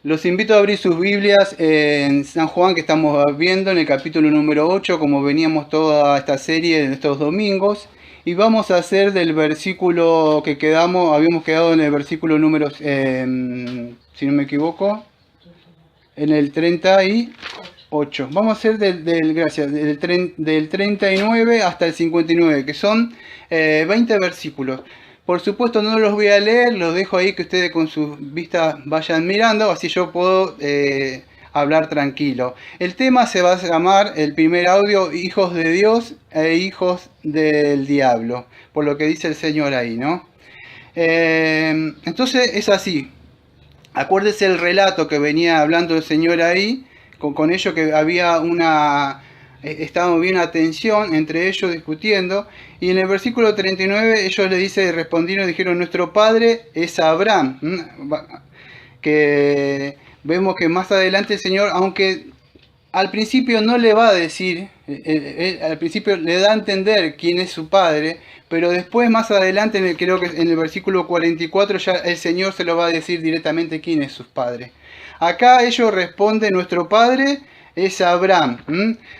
Los invito a abrir sus Biblias en San Juan, que estamos viendo en el capítulo número 8, como veníamos toda esta serie de estos domingos. Y vamos a hacer del versículo que quedamos, habíamos quedado en el versículo número, si no me equivoco, en el 38. Vamos a hacer gracias, del 39 hasta el 59, que son 20 versículos. Por supuesto no los voy a leer, los dejo ahí que ustedes con sus vistas vayan mirando, así yo puedo hablar tranquilo. El tema se va a llamar, el primer audio, hijos de Dios e hijos del diablo, por lo que dice el Señor ahí, ¿no? Entonces es así. Acuérdese el relato que venía hablando el Señor ahí, con ello que había estaba bien una tensión entre ellos discutiendo, y en el versículo 39 ellos le dicen, respondieron, dijeron, nuestro padre es Abraham, que vemos que más adelante el Señor, aunque al principio no le va a decir, al principio le da a entender quién es su padre, pero después más adelante, creo que en el versículo 44 ya el Señor se lo va a decir directamente quién es su padre. Acá ellos responden, nuestro padre es Abraham.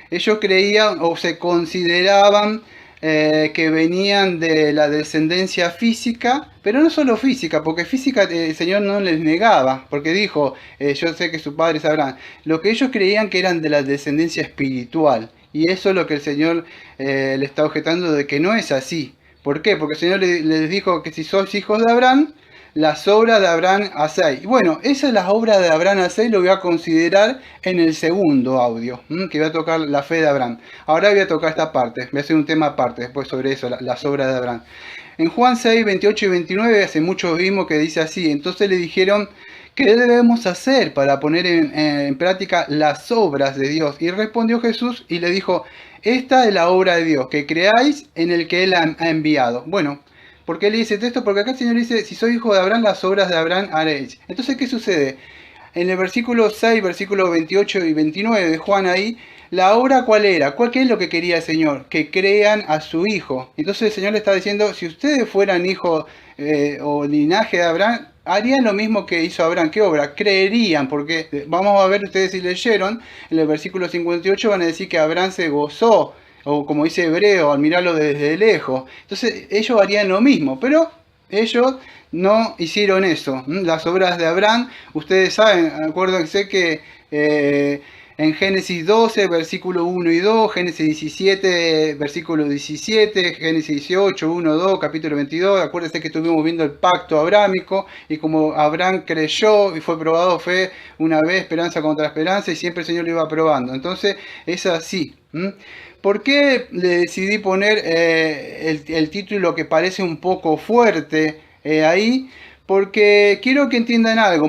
Ellos creían o se consideraban que venían de la descendencia física, pero no solo física, porque física el Señor no les negaba, porque dijo, yo sé que su padre es Abraham. Lo que ellos creían que eran de la descendencia espiritual, y eso es lo que el Señor le está objetando de que no es así. ¿Por qué? Porque el Señor les dijo que si sois hijos de Abraham, las obras de Abraham hacéis. Bueno, esas las obras de Abraham hacéis lo voy a considerar en el segundo audio, que voy a tocar la fe de Abraham. Ahora voy a tocar esta parte, voy a hacer un tema aparte después sobre eso, las obras de Abraham. En Juan 6, 28 y 29 hace mucho vimos que dice así, entonces le dijeron, ¿qué debemos hacer para poner en práctica las obras de Dios? Y respondió Jesús y le dijo, esta es la obra de Dios, que creáis en el que Él ha enviado. Bueno, ¿por qué le dice esto? Porque acá el Señor dice, si soy hijo de Abraham, las obras de Abraham haréis. Entonces, ¿qué sucede? En el versículo 6, versículos 28 y 29 de Juan ahí, ¿la obra cuál era? ¿Qué es lo que quería el Señor? Que crean a su hijo. Entonces el Señor le está diciendo, si ustedes fueran hijo o linaje de Abraham, harían lo mismo que hizo Abraham. ¿Qué obra? Creerían, porque vamos a ver ustedes si leyeron, en el versículo 58 van a decir que Abraham se gozó, o como dice Hebreo, al mirarlo desde lejos. Entonces ellos harían lo mismo, pero ellos no hicieron eso. Las obras de Abraham, ustedes saben, acuérdense que en Génesis 12, versículo 1 y 2, Génesis 17, versículo 17, Génesis 18, 1, 2, capítulo 22, acuérdense que estuvimos viendo el pacto abrámico, y como Abraham creyó y fue probado, fue una vez esperanza contra esperanza, y siempre el Señor lo iba probando. Entonces es así. ¿Por qué le decidí poner el título que parece un poco fuerte ahí? Porque quiero que entiendan algo.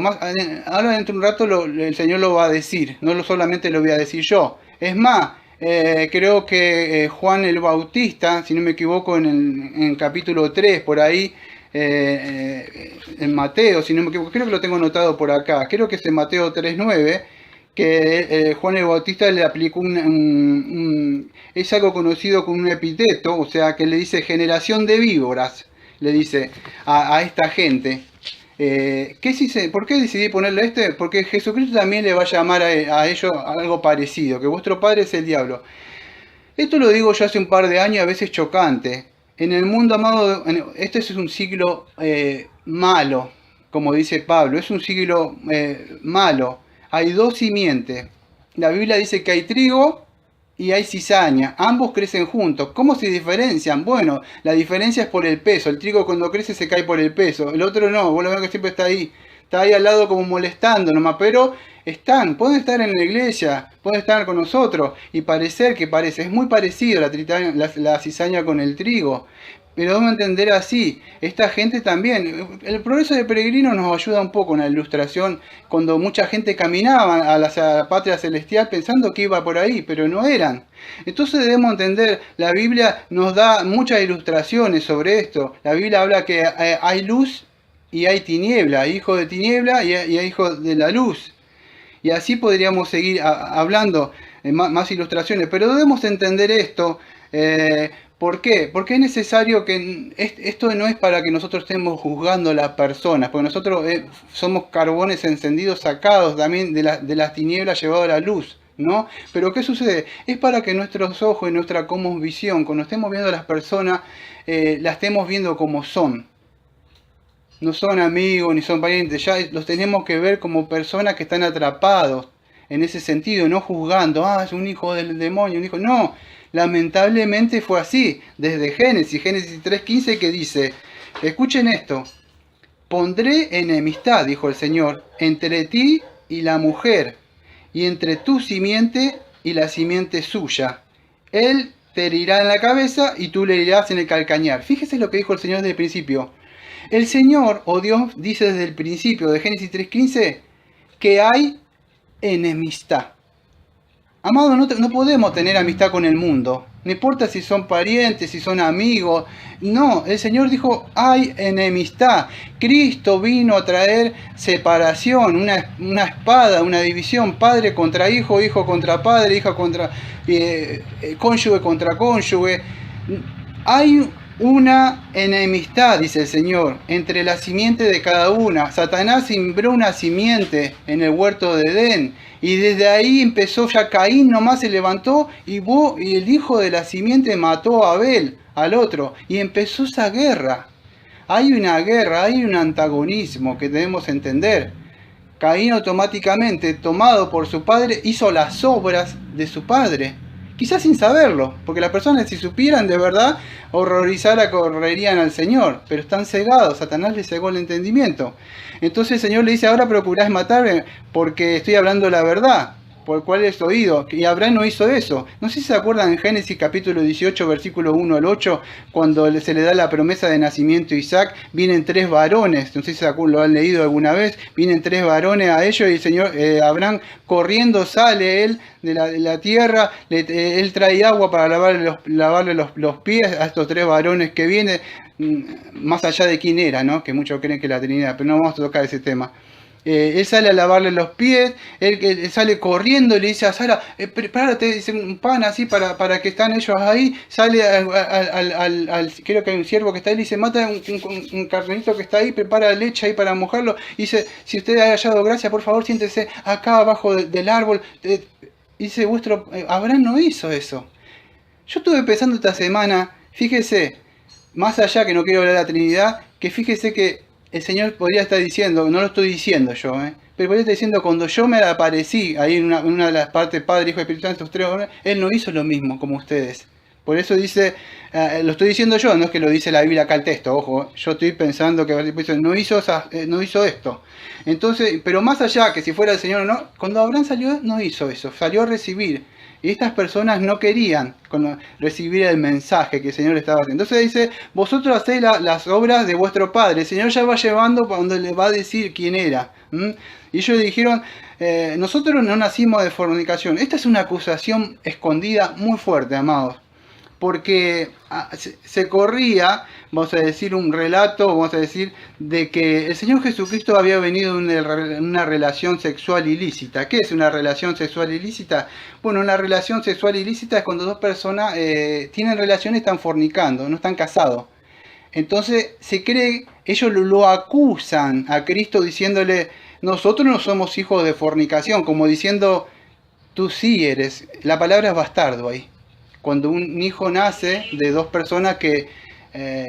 Ahora dentro de un rato el Señor lo va a decir, no solamente lo voy a decir yo. Es más, creo que Juan el Bautista, si no me equivoco, en capítulo 3, por ahí, en Mateo, si no me equivoco, creo que lo tengo anotado por acá, creo que es en Mateo 3:9, que Juan el Bautista le aplicó es algo conocido como un epíteto, o sea, que le dice generación de víboras, le dice a esta gente. ¿Por qué decidí ponerle este? Porque Jesucristo también le va a llamar a ellos algo parecido, que vuestro padre es el diablo. Esto lo digo yo hace un par de años, a veces chocante. En el mundo, amado, este es un siglo malo, como dice Pablo, es un siglo malo. Hay dos simientes. La Biblia dice que hay trigo y hay cizaña. Ambos crecen juntos. ¿Cómo se diferencian? Bueno, la diferencia es por el peso. El trigo cuando crece se cae por el peso. El otro no. Vos lo ves que siempre está ahí. Está ahí al lado como molestando nomás. Pero pueden estar en la iglesia, pueden estar con nosotros y parecer que parece. Es muy parecido la cizaña con el trigo. Pero vamos a entender así, esta gente también, el progreso de peregrino nos ayuda un poco en la ilustración, cuando mucha gente caminaba a la patria celestial pensando que iba por ahí, pero no eran. Entonces debemos entender, la Biblia nos da muchas ilustraciones sobre esto. La Biblia habla que hay luz y hay tiniebla, hay hijos de tiniebla y hay hijos de la luz. Y así podríamos seguir hablando más ilustraciones, pero debemos entender esto. ¿Por qué? Porque es necesario que esto no es para que nosotros estemos juzgando a las personas, porque nosotros somos carbones encendidos sacados también de las tinieblas llevados a la luz, ¿no? Pero ¿qué sucede? Es para que nuestros ojos y nuestra cosmovisión, cuando estemos viendo a las personas, las estemos viendo como son. No son amigos ni son parientes, ya los tenemos que ver como personas que están atrapados en ese sentido, no juzgando, es un hijo del demonio, un hijo. No, lamentablemente fue así, desde Génesis 3:15 que dice, escuchen esto, pondré enemistad, dijo el Señor, entre ti y la mujer, y entre tu simiente y la simiente suya. Él te herirá en la cabeza y tú le herirás en el calcañar. Fíjese lo que dijo el Señor desde el principio. El Señor, o Dios, dice desde el principio de Génesis 3:15 que hay enemistad. Amado, no podemos tener amistad con el mundo. No importa si son parientes, si son amigos. No, el Señor dijo, hay enemistad. Cristo vino a traer separación, una espada, una división, padre contra hijo, hijo contra padre, hija contra cónyuge contra cónyuge. Hay una enemistad, dice el Señor, entre la simiente de cada una. Satanás sembró una simiente en el huerto de Edén. Y desde ahí empezó, ya Caín nomás se levantó y el hijo de la simiente mató a Abel, al otro. Y empezó esa guerra. Hay una guerra, hay un antagonismo que debemos entender. Caín automáticamente, tomado por su padre, hizo las obras de su padre. Quizás sin saberlo, porque las personas si supieran de verdad, correrían al Señor, pero están cegados, Satanás les cegó el entendimiento. Entonces el Señor le dice, ahora procurás matarme porque estoy hablando la verdad, por cuál es oído. Y Abraham no hizo eso. No sé si se acuerdan en Génesis capítulo 18, versículo 1 al 8, cuando se le da la promesa de nacimiento a Isaac, vienen 3 varones, no sé si lo han leído alguna vez, vienen 3 varones a ellos y el Señor, Abraham corriendo sale él de la tierra, él trae agua para lavarle los pies a estos 3 varones que vienen, más allá de quién era, ¿no? Que muchos creen que la Trinidad, pero no vamos a tocar ese tema. Él sale a lavarle los pies, él sale corriendo y le dice a Sara, prepárate, dice un pan así para que están ellos ahí, sale creo que hay un siervo que está ahí, le dice, mata un carnero que está ahí, prepara leche ahí para mojarlo, y dice, si usted ha hallado gracia, por favor siéntese acá abajo del árbol. Dice, Abraham no hizo eso. Yo estuve pensando esta semana, fíjese, más allá que no quiero hablar de la Trinidad, que fíjese que el Señor podría estar diciendo, no lo estoy diciendo yo, pero podría estar diciendo, cuando yo me aparecí ahí en una de las partes, Padre, Hijo y Espíritu Santo, estos 3 hombres, Él no hizo lo mismo como ustedes. Por eso dice, lo estoy diciendo yo, no es que lo dice la Biblia acá el texto, ojo, yo estoy pensando que no hizo esto. Entonces, pero más allá que si fuera el Señor o no, cuando Abraham salió, no hizo eso, salió a recibir. Y estas personas no querían recibir el mensaje que el Señor estaba haciendo. Entonces dice, vosotros hacéis las obras de vuestro Padre. El Señor ya va llevando para donde le va a decir quién era. Y ellos dijeron, nosotros no nacimos de fornicación. Esta es una acusación escondida muy fuerte, amados. Porque se corría, vamos a decir, un relato, vamos a decir, de que el Señor Jesucristo había venido en una relación sexual ilícita. ¿Qué es una relación sexual ilícita? Bueno, una relación sexual ilícita es cuando 2 personas tienen relaciones y están fornicando, no están casados. Entonces se cree, ellos lo acusan a Cristo diciéndole, nosotros no somos hijos de fornicación, como diciendo, tú sí eres. La palabra es bastardo ahí. Cuando un hijo nace de 2 personas que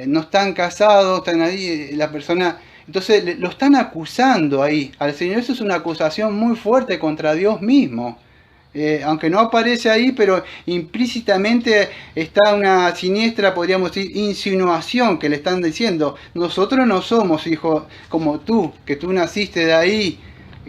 no están casados, están ahí, la persona, entonces lo están acusando ahí al Señor. Eso es una acusación muy fuerte contra Dios mismo. Aunque no aparece ahí, pero implícitamente está una siniestra, podríamos decir, insinuación que le están diciendo, nosotros no somos hijos como tú, que tú naciste de ahí,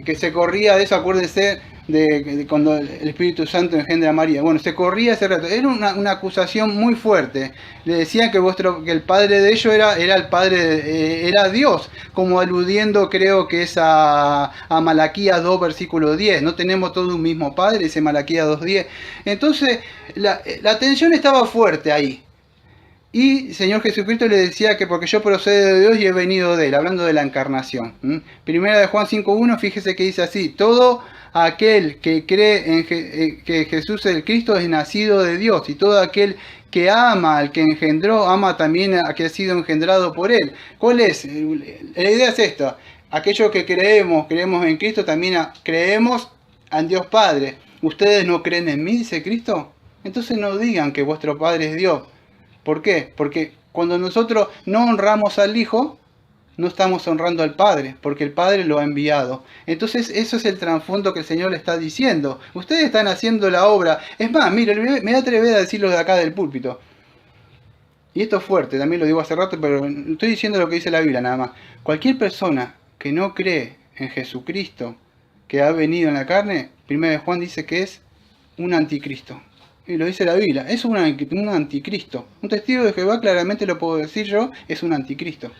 que se corría de eso, acuérdense de cuando el Espíritu Santo engendra a María. Bueno, se corría ese rato. Era una acusación muy fuerte. Le decían que el padre de ellos era el padre, era Dios, como aludiendo, creo que es a Malaquías 2, versículo 10. No tenemos todo un mismo padre, dice Malaquías 2:10. Entonces, la tensión estaba fuerte ahí. Y el Señor Jesucristo le decía que porque yo procedo de Dios y he venido de Él, hablando de la encarnación. Primera de Juan 5:1, fíjese que dice así, todo aquel que cree en que Jesús es el Cristo es nacido de Dios, y todo aquel que ama al que engendró, ama también a que ha sido engendrado por él. ¿Cuál es? La idea es esta. Aquellos que creemos en Cristo, también creemos en Dios Padre. ¿Ustedes no creen en mí, dice Cristo? Entonces no digan que vuestro Padre es Dios. ¿Por qué? Porque cuando nosotros no honramos al Hijo, no estamos honrando al Padre, porque el Padre lo ha enviado. Entonces eso es el trasfondo que el Señor le está diciendo. Ustedes están haciendo la obra. Es más, mire, me atreví a decirlo de acá del púlpito. Y esto es fuerte, también lo digo hace rato, pero estoy diciendo lo que dice la Biblia nada más. Cualquier persona que no cree en Jesucristo, que ha venido en la carne, 1 Juan dice que es un anticristo. Y lo dice la Biblia, es un anticristo. Un testigo de Jehová, claramente lo puedo decir yo, es un anticristo.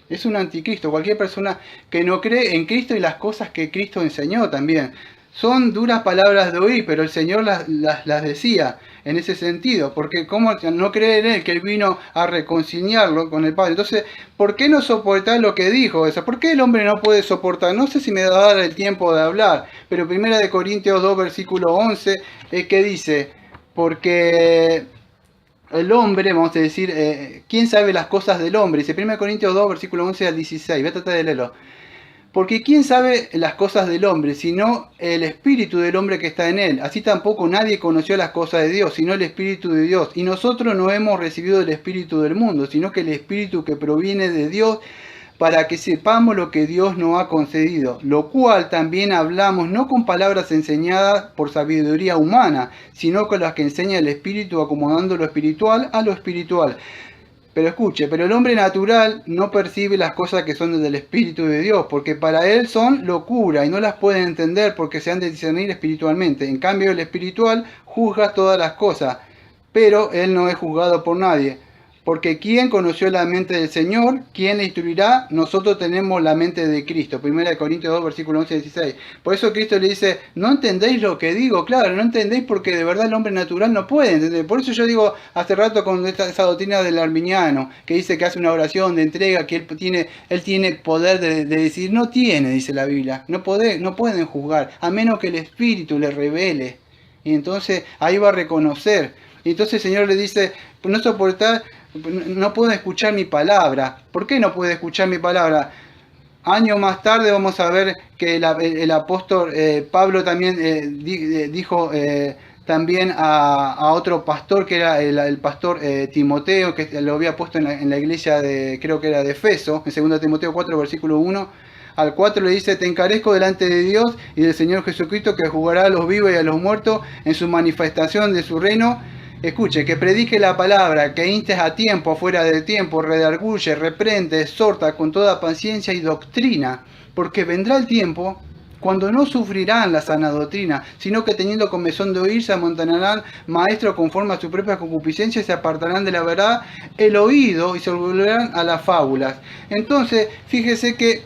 Es un anticristo, cualquier persona que no cree en Cristo y las cosas que Cristo enseñó también. Son duras palabras de oír, pero el Señor las decía en ese sentido. Porque ¿cómo no creer en Él, que Él vino a reconciliarlo con el Padre? Entonces, ¿por qué no soportar lo que dijo eso? ¿Por qué el hombre no puede soportar? No sé si me va a dar el tiempo de hablar, pero 1 Corintios 2, versículo 11, que dice, porque el hombre, vamos a decir, ¿quién sabe las cosas del hombre? Dice 1 Corintios 2, versículo 11 al 16. Voy a tratar de leerlo. Porque ¿quién sabe las cosas del hombre, sino el espíritu del hombre que está en él? Así tampoco nadie conoció las cosas de Dios, sino el espíritu de Dios. Y nosotros no hemos recibido el espíritu del mundo, sino que el espíritu que proviene de Dios, para que sepamos lo que Dios nos ha concedido, lo cual también hablamos no con palabras enseñadas por sabiduría humana, sino con las que enseña el Espíritu, acomodando lo espiritual a lo espiritual. Pero escuche, pero el hombre natural no percibe las cosas que son del Espíritu de Dios, porque para él son locura y no las puede entender porque se han de discernir espiritualmente. En cambio, el espiritual juzga todas las cosas, pero él no es juzgado por nadie. Porque ¿quién conoció la mente del Señor? ¿Quién le instruirá? Nosotros tenemos la mente de Cristo. 1 Corintios 2, versículo 11 y 16. Por eso Cristo le dice, ¿no entendéis lo que digo? Claro, no entendéis porque de verdad el hombre natural no puede entender. Por eso yo digo hace rato con esa doctrina del arminiano, que dice que hace una oración de entrega, que él tiene poder de decir, no tiene, dice la Biblia. No pueden juzgar, a menos que el Espíritu le revele. Y entonces ahí va a reconocer. Y entonces el Señor le dice, no soportar, no puede escuchar mi palabra. ¿Por qué no puede escuchar mi palabra? Años más tarde vamos a ver que el apóstol Pablo también dijo también a otro pastor, que era el pastor Timoteo, que lo había puesto en la iglesia creo que era de Efeso, en 2 Timoteo 4, versículo 1. Al 4 le dice, te encarezco delante de Dios y del Señor Jesucristo, que juzgará a los vivos y a los muertos en su manifestación de su reino. Escuche, que predique la palabra, que instes a tiempo, fuera de tiempo, redarguye, reprende, exhorta con toda paciencia y doctrina, porque vendrá el tiempo cuando no sufrirán la sana doctrina, sino que teniendo comezón de oír, se amontonarán maestros conforme a su propia concupiscencia y se apartarán de la verdad el oído y se volverán a las fábulas. Entonces, fíjese que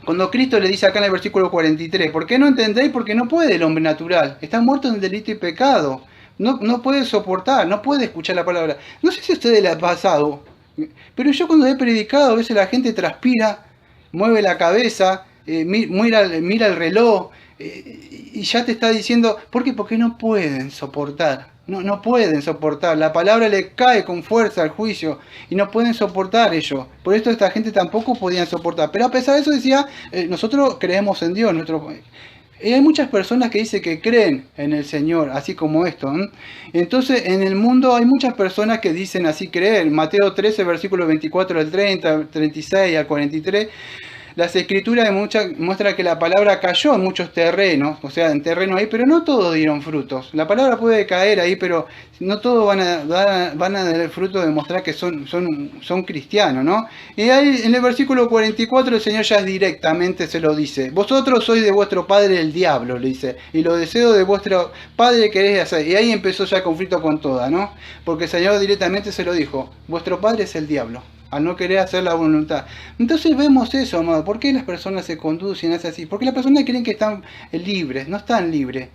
cuando Cristo le dice acá en el versículo 43, ¿por qué no entendéis? Porque no puede el hombre natural, está muerto en delito y pecado. No puede soportar, no puede escuchar la palabra. No sé si a ustedes les ha pasado, pero yo cuando he predicado, a veces la gente transpira, mueve la cabeza, mira el reloj, y ya te está diciendo, ¿por qué? Porque no pueden soportar. No pueden soportar. La palabra le cae con fuerza al juicio y no pueden soportar ello. Por esto esta gente tampoco podían soportar. Pero a pesar de eso decía, nosotros creemos en Dios. Hay muchas personas que dicen que creen en el Señor, así como esto. Entonces, en el mundo hay muchas personas que dicen así creer. Mateo 13, versículos 24 al 30, 36 al 43. Las escrituras muestran que la palabra cayó en muchos terrenos, o sea, en terreno ahí, pero no todos dieron frutos. La palabra puede caer ahí, pero no todos van a dar el fruto de mostrar que son cristianos, ¿no? Y ahí en el versículo 44 el Señor ya directamente se lo dice. Vosotros sois de vuestro padre el diablo, le dice, y los deseos de vuestro padre queréis hacer. Y ahí empezó ya el conflicto con toda, ¿no? Porque el Señor directamente se lo dijo, vuestro padre es el diablo, al no querer hacer la voluntad. Entonces vemos eso, amado. ¿Por qué las personas se conducen así? Porque las personas creen que están libres, no están libres.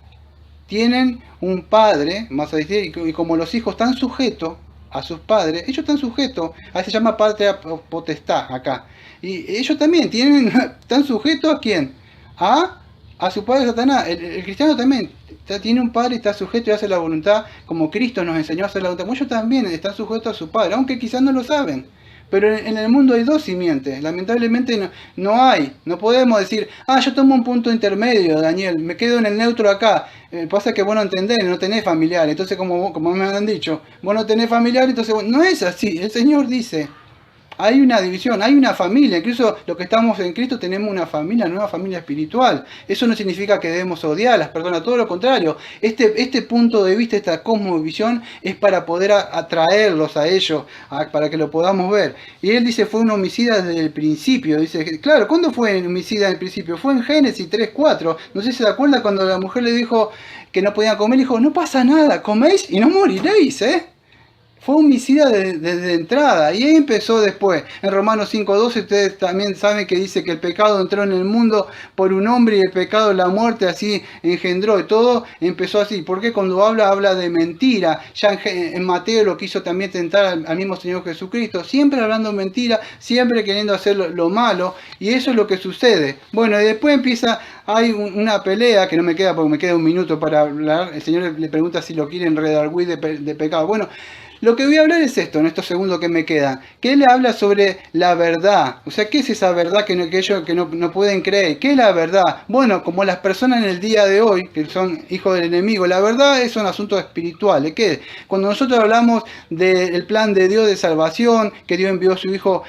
Tienen un padre, más a decir, y como los hijos están sujetos a sus padres, ellos están sujetos, a se llama patria potestad acá. Y ellos también están sujetos ¿a quién? A a su padre Satanás. El cristiano también tiene un padre y está sujeto y hace la voluntad como Cristo nos enseñó a hacer la voluntad. Muchos también están sujetos a su padre, aunque quizás no lo saben. Pero en el mundo hay dos simientes. Lamentablemente no hay. No podemos decir, yo tomo un punto intermedio, Daniel, me quedo en el neutro acá. Pasa que vos no entendés, no tenés familiar. Entonces, como me han dicho, vos no tenés familiar, entonces no es así. El Señor dice, hay una división, hay una familia. Incluso los que estamos en Cristo tenemos una familia, nueva familia espiritual. Eso no significa que debemos odiar a las personas, todo lo contrario. Este punto de vista, esta cosmovisión, es para poder atraerlos a ellos, para que lo podamos ver. Y él dice, fue un homicida desde el principio. Dice, claro, ¿cuándo fue un homicida en el principio? Fue en Génesis 3:4. No sé si se acuerda cuando la mujer le dijo que no podían comer. Dijo, no pasa nada, coméis y no moriréis, Fue homicida desde entrada, y ahí empezó después. En Romanos 5:12 ustedes también saben que dice que el pecado entró en el mundo por un hombre y el pecado la muerte así engendró, y todo empezó así. Porque cuando habla de mentira, ya en Mateo lo quiso también tentar al mismo Señor Jesucristo, siempre hablando mentira, siempre queriendo hacer lo malo, y eso es lo que sucede. Bueno, y después hay una pelea, que no me queda porque me queda un minuto para hablar. El Señor le pregunta si lo quieren redarguir de pecado. Bueno, lo que voy a hablar es esto, en estos segundos que me quedan, que él habla sobre la verdad. O sea, ¿qué es esa verdad que ellos no pueden creer? ¿Qué es la verdad? Bueno, como las personas en el día de hoy, que son hijos del enemigo, la verdad es un asunto espiritual. ¿Qué es? Cuando nosotros hablamos del plan de Dios de salvación, que Dios envió a su Hijo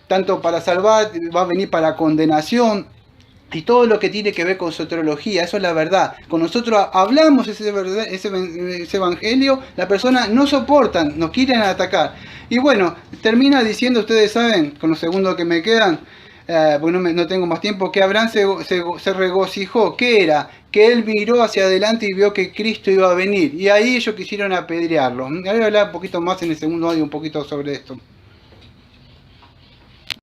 tanto para salvar, va a venir para condenación, y todo lo que tiene que ver con soteriología, eso es la verdad. Cuando nosotros hablamos ese evangelio, la persona no soportan, nos quieren atacar. Y bueno, termina diciendo, ustedes saben, con los segundos que me quedan, porque no tengo más tiempo, que Abraham se regocijó. ¿Qué era? Que él miró hacia adelante y vio que Cristo iba a venir. Y ahí ellos quisieron apedrearlo. Voy a hablar un poquito más en el segundo audio, un poquito sobre esto.